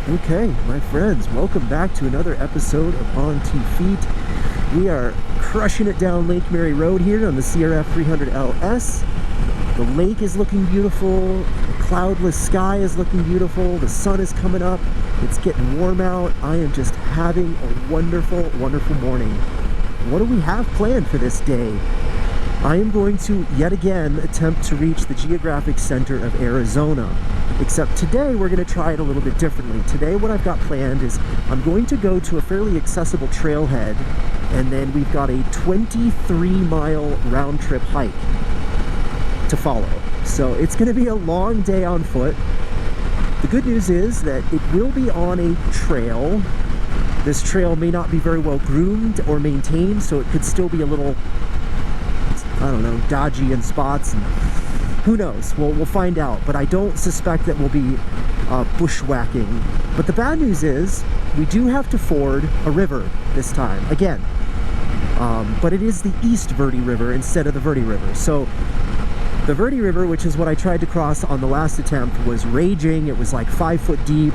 Okay, my friends, welcome back to another episode of On 2 Feet. We are crushing it down Lake Mary Road here on the CRF 300 LS. The lake is looking beautiful, the cloudless sky is looking beautiful, the sun is coming up, it's getting warm out. I am just having a wonderful, wonderful morning. What do we have planned for this day? I am going to, yet again, attempt to reach the Geographic Center of Arizona. Except today, we're going to try it a little bit differently. Today, what I've got planned is I'm going to go to a fairly accessible trailhead, and then we've got a 23-mile round-trip hike to follow. So it's going to be a long day on foot. The good news is that it will be on a trail. This trail may not be very well groomed or maintained, so it could still be a little, I don't know, dodgy in spots, and who knows? We'll find out, but I don't suspect that we'll be bushwhacking. But the bad news is we do have to ford a river this time, again. But it is the East Verde River instead of the Verde River. So the Verde River, which is what I tried to cross on the last attempt, was raging. It was like 5 foot deep,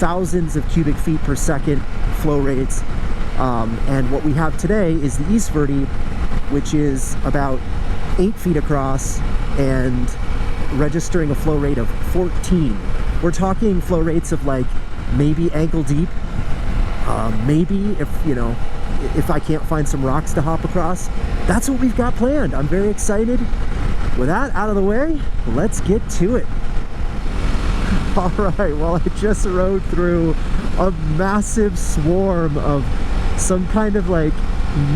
thousands of cubic feet per second flow rates. And what we have today is the East Verde, which is about 8 feet across and registering a flow rate of 14. We're talking flow rates of like maybe ankle deep, maybe if I can't find some rocks to hop across. That's what we've got planned. I'm very excited. With that out of the way, let's get to it. All right, well, I just rode through a massive swarm of some kind of like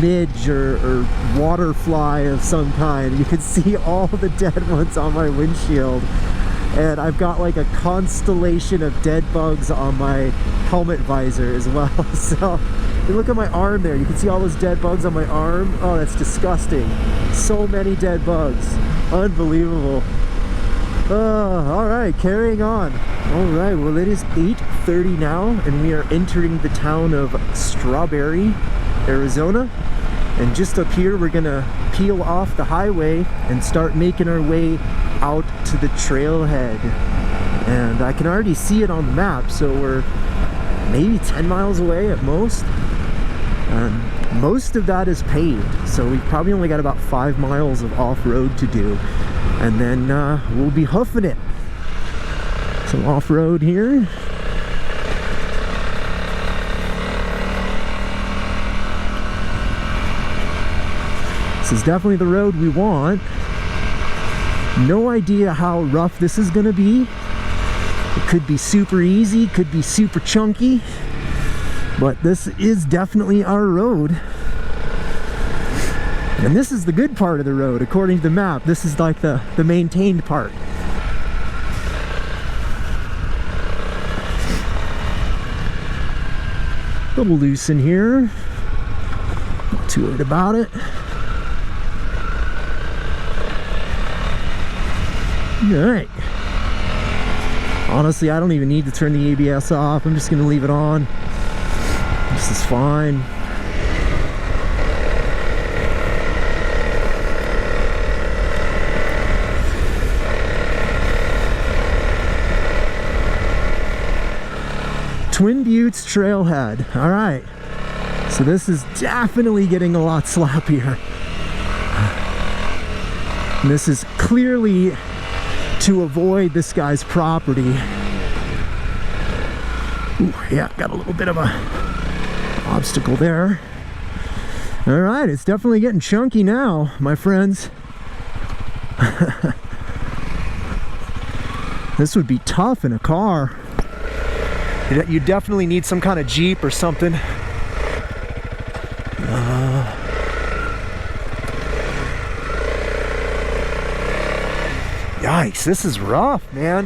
midge or water fly of some kind. You can see all the dead ones on my windshield, and I've got like a constellation of dead bugs on my helmet visor as well. So you look at my arm there, you can see all those dead bugs on my arm. Oh, that's disgusting. So many dead bugs. Unbelievable. All right, carrying on. All right, well, it is 8:30 now, and we are entering the town of Strawberry, Arizona. And just up here, we're gonna peel off the highway and start making our way out to the trailhead. And I can already see it on the map, so we're maybe 10 miles away at most. And most of that is paved, so we've probably only got about 5 miles of off-road to do. And then we'll be hoofing it. Some off-road here. This is definitely the road we want. No idea how rough this is gonna be. It could be super easy, could be super chunky, but this is definitely our road. And this is the good part of the road, according to the map. This is like the maintained part. A little loose in here. Not too worried about it. Alright. Honestly, I don't even need to turn the ABS off. I'm just going to leave it on. This is fine. Twin Buttes Trailhead. All right. So this is definitely getting a lot sloppier. And this is clearly to avoid this guy's property. Ooh, yeah, got a little bit of a obstacle there. All right, it's definitely getting chunky now, my friends. This would be tough in a car. You definitely need some kind of Jeep or something. Yikes, this is rough, man.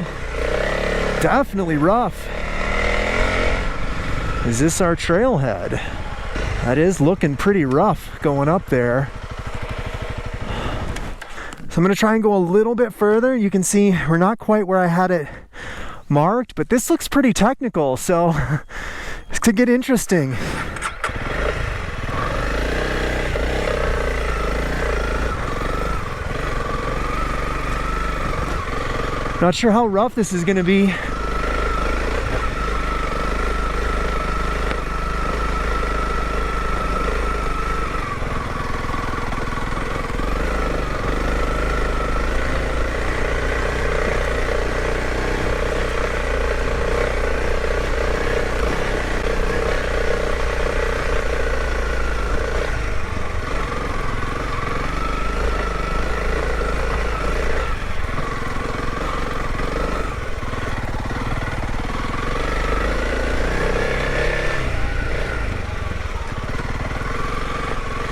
Definitely rough. Is this our trailhead? That is looking pretty rough going up there. So I'm gonna try and go a little bit further. You can see we're not quite where I had it marked, but this looks pretty technical, so this could get interesting. Not sure how rough this is going to be.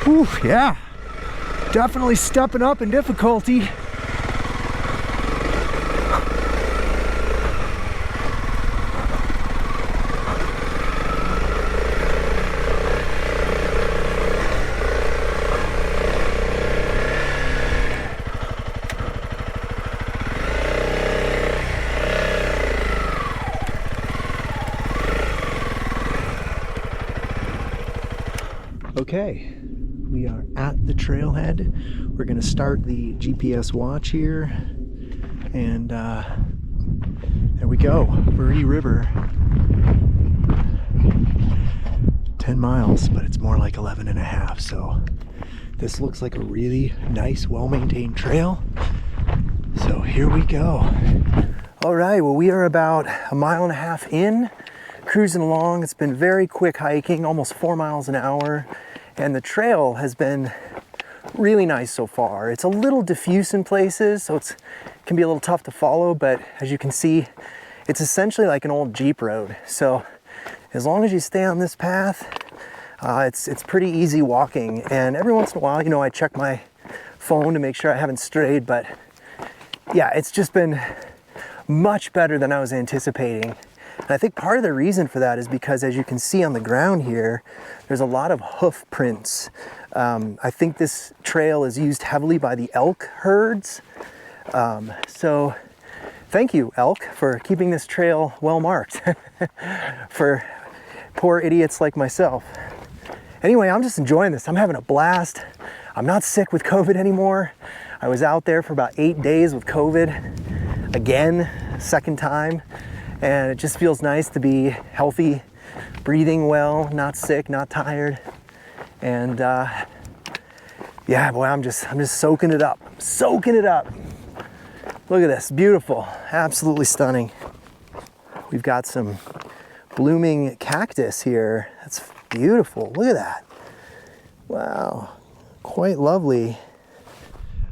Whew, yeah, definitely stepping up in difficulty. Okay, we are at the trailhead. We're gonna start the GPS watch here, and there we go, Verde River. 10 miles, but it's more like 11 and a half, so this looks like a really nice, well-maintained trail. So here we go. All right, well, we are about 1.5 miles in, cruising along. It's been very quick hiking, almost 4 miles an hour. And the trail has been really nice so far. It's a little diffuse in places, so it can be a little tough to follow, but as you can see, it's essentially like an old Jeep road. So as long as you stay on this path, it's pretty easy walking. And every once in a while, you know, I check my phone to make sure I haven't strayed, but yeah, it's just been much better than I was anticipating. And I think part of the reason for that is because, as you can see on the ground here, there's a lot of hoof prints. I think this trail is used heavily by the elk herds. So thank you, elk, for keeping this trail well marked for poor idiots like myself. Anyway, I'm just enjoying this. I'm having a blast. I'm not sick with COVID anymore. I was out there for about 8 days with COVID, again, second time. And it just feels nice to be healthy, breathing well, not sick, not tired. And yeah, boy, I'm just soaking it up, soaking it up. Look at this, beautiful, absolutely stunning. We've got some blooming cactus here. That's beautiful, look at that. Wow, quite lovely.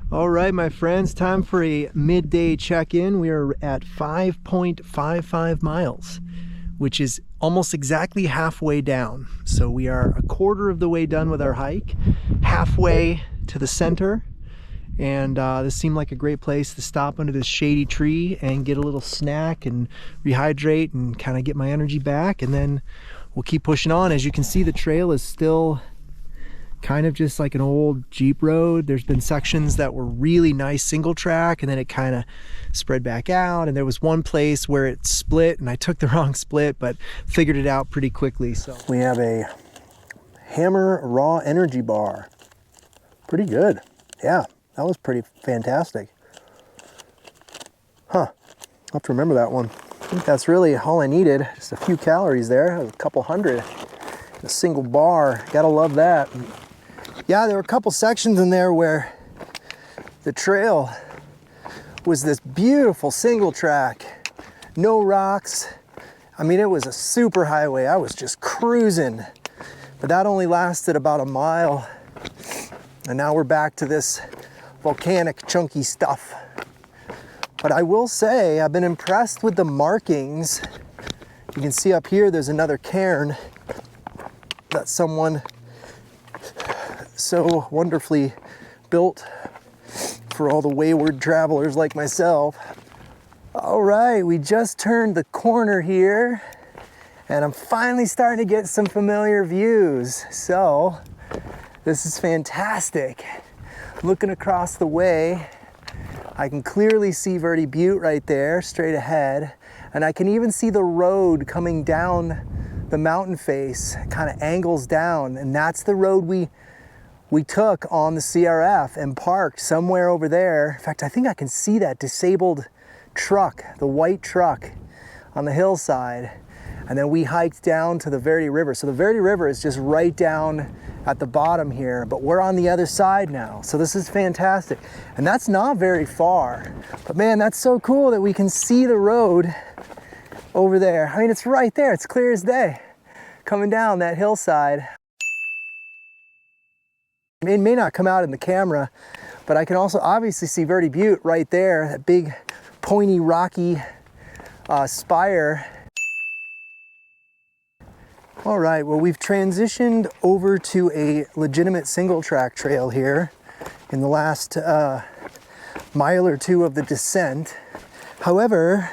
All right, my friends, time for a midday check-in. We are at 5.55 miles, which is almost exactly halfway down. So we are a quarter of the way done with our hike, halfway to the center. And this seemed like a great place to stop under this shady tree and get a little snack and rehydrate and kind of get my energy back. And then we'll keep pushing on. As you can see, the trail is still kind of just like an old Jeep road. There's been sections that were really nice single track, and then it kind of spread back out, and there was one place where it split, and I took the wrong split, but figured it out pretty quickly. So we have a Hammer raw energy bar. Pretty good. Yeah, that was pretty fantastic. Huh, I'll have to remember that one. I think that's really all I needed. Just a few calories there, a couple hundred. A single bar, gotta love that. Yeah, there were a couple sections in there where the trail was this beautiful single track, no rocks. I mean, it was a super highway. I was just cruising, but that only lasted about 1 mile. And now we're back to this volcanic chunky stuff. But I will say, I've been impressed with the markings. You can see up here, there's another cairn that someone so wonderfully built for all the wayward travelers like myself. All right, we just turned the corner here, and I'm finally starting to get some familiar views. So this is fantastic. Looking across the way, I can clearly see Verde Butte right there, straight ahead, and I can even see the road coming down the mountain face, kind of angles down, and that's the road we took on the CRF and parked somewhere over there. In fact, I think I can see that disabled truck, the white truck on the hillside. And then we hiked down to the Verde River. So the Verde River is just right down at the bottom here, but we're on the other side now. So this is fantastic. And that's not very far, but man, that's so cool that we can see the road over there. I mean, it's right there, it's clear as day, coming down that hillside. It may not come out in the camera, but I can also obviously see Verde Butte right there, that big pointy rocky spire. All right, well, we've transitioned over to a legitimate single track trail here in the last mile or two of the descent. However,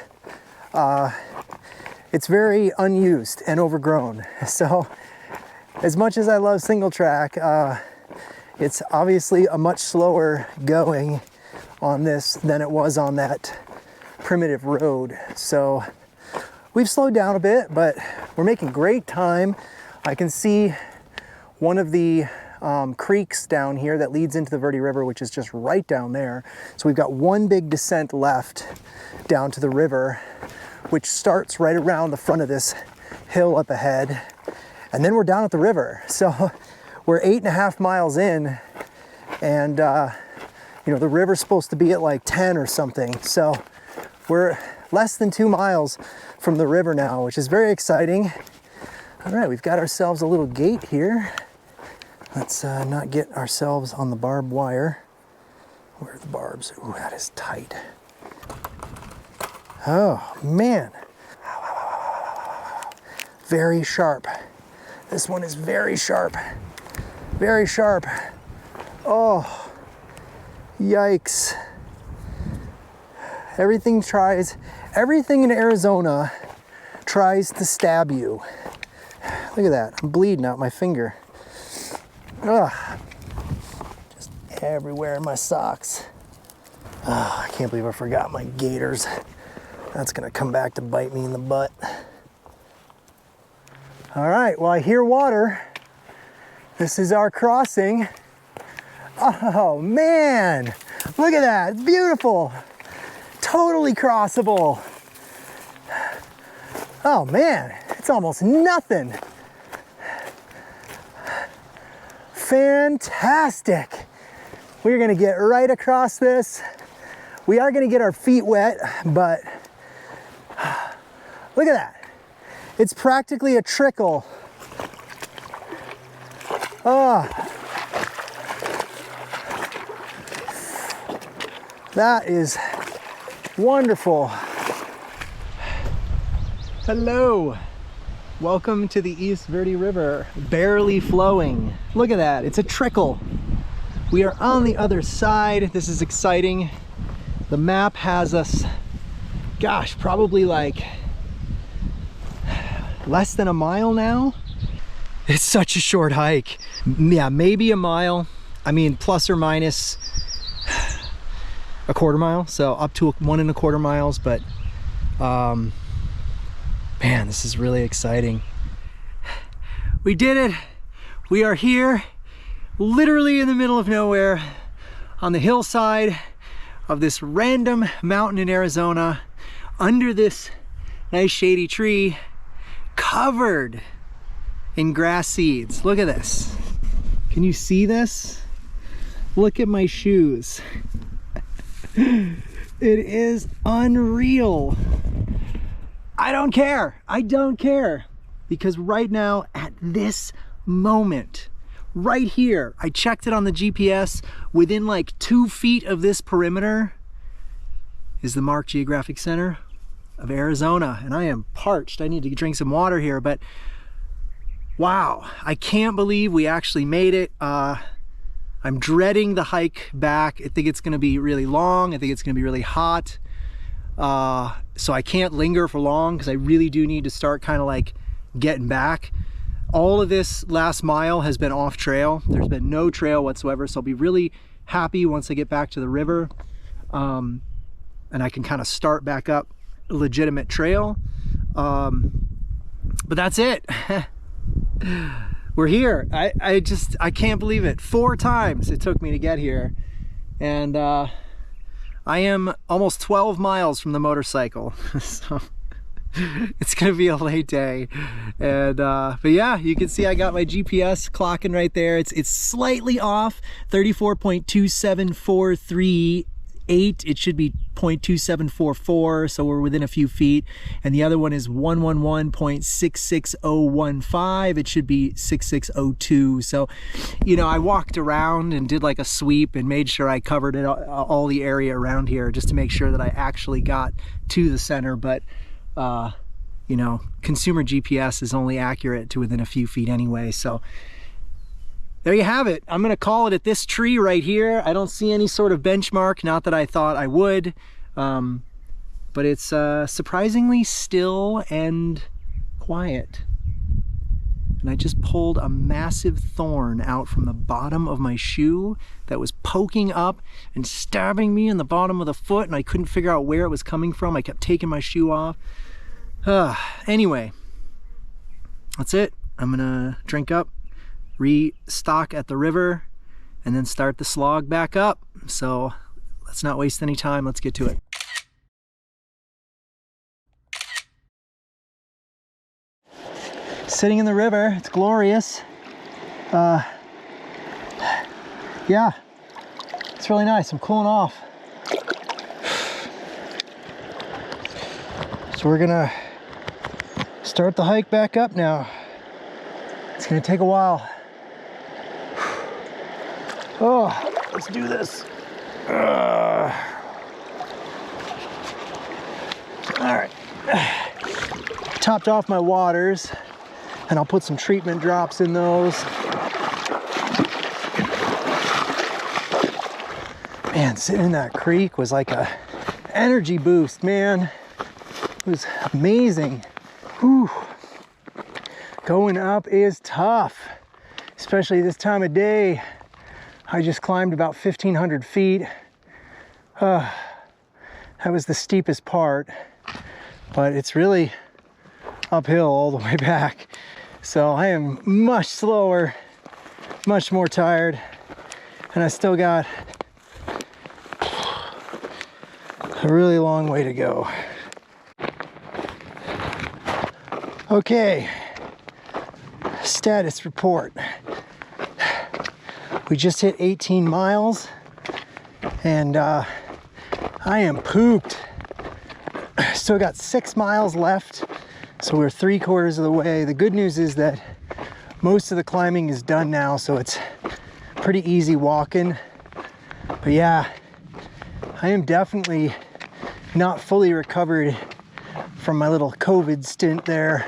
it's very unused and overgrown. So as much as I love single track, it's obviously a much slower going on this than it was on that primitive road. So we've slowed down a bit, but we're making great time. I can see one of the creeks down here that leads into the Verde River, which is just right down there. So we've got one big descent left down to the river, which starts right around the front of this hill up ahead. And then we're down at the river. So we're 8.5 miles in, and you know, the river's supposed to be at like 10 or something. So we're less than 2 miles from the river now, which is very exciting. All right, we've got ourselves a little gate here. Let's not get ourselves on the barbed wire. Where are the barbs? Ooh, that is tight. Oh, man. Very sharp. This one is very sharp. Very sharp. Oh, yikes. Everything in Arizona tries to stab you. Look at that, I'm bleeding out my finger. Ugh. Just everywhere in my socks. Oh, I can't believe I forgot my gaiters. That's gonna come back to bite me in the butt. All right, well, I hear water. This is our crossing. Oh man, look at that, it's beautiful. Totally crossable. Oh man, it's almost nothing. Fantastic. We're gonna get right across this. We are gonna get our feet wet, but look at that. It's practically a trickle. Oh, that is wonderful. Hello. Welcome to the East Verde River, barely flowing. Look at that, it's a trickle. We are on the other side. This is exciting. The map has us, gosh, probably like less than a mile now. It's such a short hike. Yeah, maybe a mile. I mean, plus or minus a quarter mile, so up to 1.25 miles, but man, this is really exciting. We did it. We are here, literally in the middle of nowhere, on the hillside of this random mountain in Arizona, under this nice shady tree, covered in grass seeds. Look at this. Can you see this? Look at my shoes. It is unreal. I don't care. I don't care. Because right now, at this moment, right here, I checked it on the GPS, within like 2 feet of this perimeter is the Mark Geographic Center of Arizona. And I am parched. I need to drink some water here, but wow, I can't believe we actually made it. I'm dreading the hike back. I think it's gonna be really long. I think it's gonna be really hot. So I can't linger for long because I really do need to start kind of like getting back. All of this last mile has been off trail. There's been no trail whatsoever. So I'll be really happy once I get back to the river. And I can kind of start back up a legitimate trail. But that's it. We're here. I can't believe it. 4 times it took me to get here. And I am almost 12 miles from the motorcycle. So it's gonna be a late day. And but yeah, you can see I got my GPS clocking right there. It's slightly off, 34.27438. It should be 0.2744, so we're within a few feet. And the other one is 111.66015. It should be 6602. So, you know, I walked around and did like a sweep and made sure I covered it, all the area around here, just to make sure that I actually got to the center. But you know, consumer GPS is only accurate to within a few feet anyway. So there you have it. I'm gonna call it at this tree right here. I don't see any sort of benchmark, not that I thought I would, but it's surprisingly still and quiet. And I just pulled a massive thorn out from the bottom of my shoe that was poking up and stabbing me in the bottom of the foot, and I couldn't figure out where it was coming from. I kept taking my shoe off. Anyway, that's it. I'm gonna drink up, restock at the river, and then start the slog back up. So let's not waste any time. Let's get to it. Sitting in the river, it's glorious. Yeah, it's really nice. I'm cooling off. So we're gonna start the hike back up now. It's gonna take a while. Oh, let's do this. All right, topped off my waters, and I'll put some treatment drops in those. Man, sitting in that creek was like a energy boost, man. It was amazing. Whew. Going up is tough, especially this time of day. I just climbed about 1,500 feet. That was the steepest part, but it's really uphill all the way back. So I am much slower, much more tired, and I still got a really long way to go. Okay, status report. We just hit 18 miles, and I am pooped. Still got 6 miles left. So we're 3/4 of the way. The good news is that most of the climbing is done now, so it's pretty easy walking. But yeah, I am definitely not fully recovered from my little COVID stint there.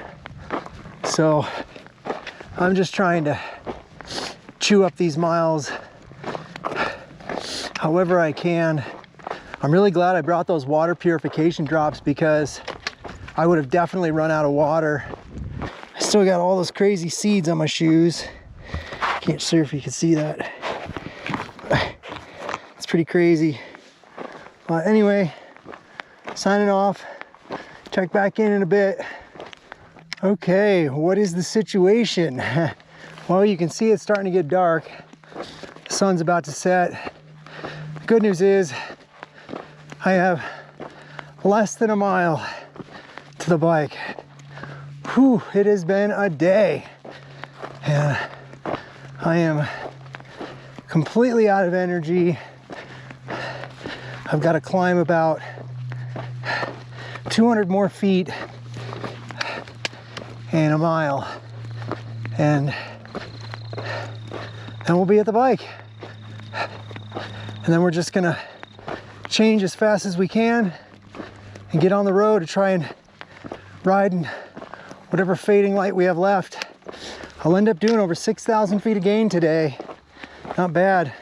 So I'm just trying to chew up these miles however I can. I'm really glad I brought those water purification drops because I would have definitely run out of water. I still got all those crazy seeds on my shoes. Can't sure if you can see that. It's pretty crazy. But anyway, signing off. Check back in a bit. Okay, what is the situation? Well, you can see it's starting to get dark. The sun's about to set. The good news is I have less than a mile to the bike. Whew, it has been a day, and I am completely out of energy. I've got to climb about 200 more feet and a mile, and then we'll be at the bike, and then we're just gonna change as fast as we can and get on the road to try and ride in whatever fading light we have left. I'll end up doing over 6,000 feet of gain today. Not bad.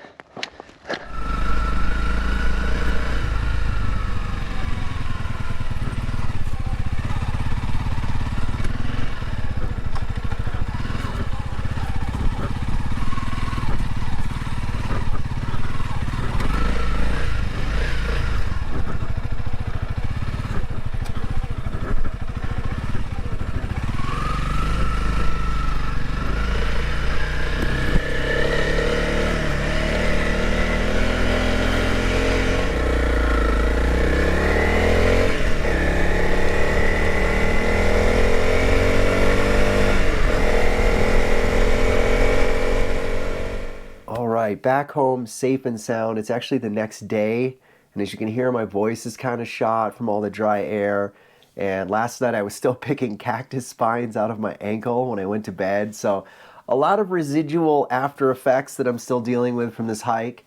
Back home safe and sound. It's actually the next day, and as you can hear, my voice is kind of shot from all the dry air, and last night I was still picking cactus spines out of my ankle when I went to bed, so a lot of residual after effects that I'm still dealing with from this hike.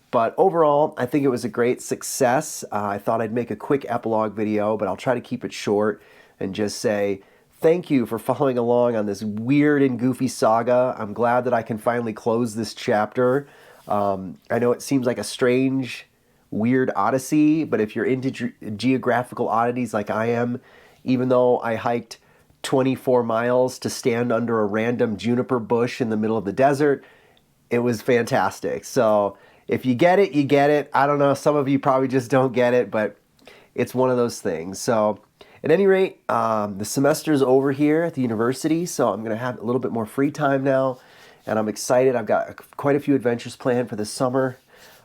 But overall, I think it was a great success. I thought I'd make a quick epilogue video, but I'll try to keep it short. and just say thank you for following along on this weird and goofy saga. I'm glad that I can finally close this chapter. I know it seems like a strange, weird odyssey, but if you're into geographical oddities like I am, even though I hiked 24 miles to stand under a random juniper bush in the middle of the desert, it was fantastic. So if you get it, you get it. I don't know, some of you probably just don't get it, but it's one of those things. So at any rate, the semester's over here at the university, so I'm going to have a little bit more free time now, and I'm excited. I've got quite a few adventures planned for this summer.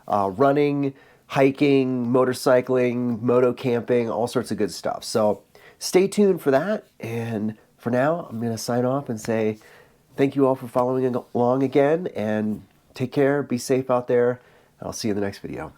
Running, hiking, motorcycling, moto camping, all sorts of good stuff. So stay tuned for that, and for now, I'm going to sign off and say thank you all for following along again, and take care, be safe out there, and I'll see you in the next video.